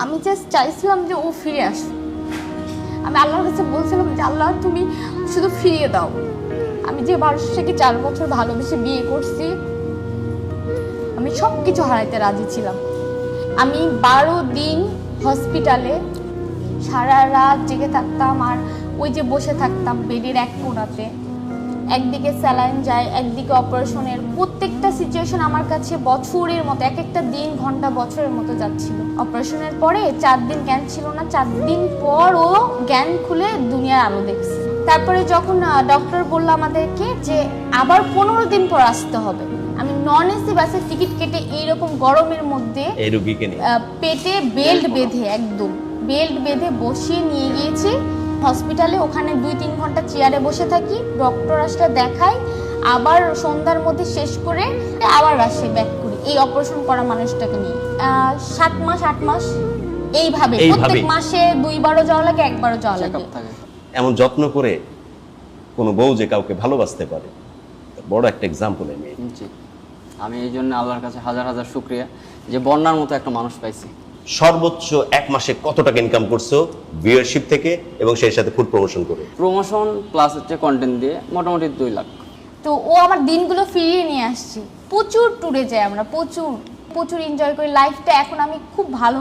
আমি জাস্ট চাইছিলাম যে ও ফিরে আসুক। আমি আল্লাহর কাছে বলছিলাম যে আল্লাহ তুমি শুধু ফিরিয়ে দাও। আমি যে মানুষটাকে 4 বছর ভালোবেসে বিয়ে করছি, আমি সব কিছু হারাইতে রাজি ছিলাম। আমি 12 দিন হসপিটালে সারা রাত জেগে থাকতাম, আর ওই যে বসে থাকতাম বেডের এক কোণাতে, একদিকে স্যালাইন যায়, একদিকে অপারেশনের। প্রত্যেকটা সিচুয়েশন আমার কাছে বছরের মতো, এক একটা দিন ঘন্টা বছরের মতো যাচ্ছিল। অপারেশনের পরে 4 দিন জ্ঞান ছিল না, 4 দিন পর ও জ্ঞান খুলে দুনিয়ার আলো দেখছে। তারপরে যখন ডক্টর বলল আমাদেরকে যে আবার 15 দিন পর আসতে হবে, আমি নন এসি বাসের টিকিট কেটে এইরকম গরমের মধ্যে এই রোগীকে নিয়ে পেটে বেল্ট বেঁধে, একদম বেল্ট বেঁধে বসিয়ে নিয়ে গিয়েছি হসপিটালে। ওখানে 2-3 ঘন্টা চেয়ারে বসে থাকি, ডক্টর আসলে দেখাই, আবার সন্ধ্যার মধ্যে শেষ করে আবার আসে ব্যাক করি এই অপারেশন করা মানুষটাকে নিয়ে। 7 মাস 8 মাস এইভাবে প্রত্যেক মাসে 2বারও যাওয়া লাগে, 1বারও যাওয়া লাগে। এমন যত্ন করে কোনো বউ যে কাউকে ভালোবাসতে পারে, বড় একটা এক্সাম্পল আমি। জি, আমি এই জন্য আল্লাহর কাছে হাজার হাজার শুকরিয়া যে বন্যার মতো একটা মানুষ পাইছি। সর্বোচ্চ 1 মাসে কত টাকা ইনকাম করছো ভিউয়ারশিপ থেকে এবং সেই সাথে ফুড প্রমোশন করে? প্রমোশন প্লাস হচ্ছে কন্টেন্ট দিয়ে মোটামুটি 2 লাখ। তো ও আমার দিনগুলো ফিরিয়ে নিয়ে আসছে। প্রচুর ট্যুরে যাই আমরা, প্রচুর প্রচুর এনজয় করি লাইফটা। এখন আমি খুব ভালো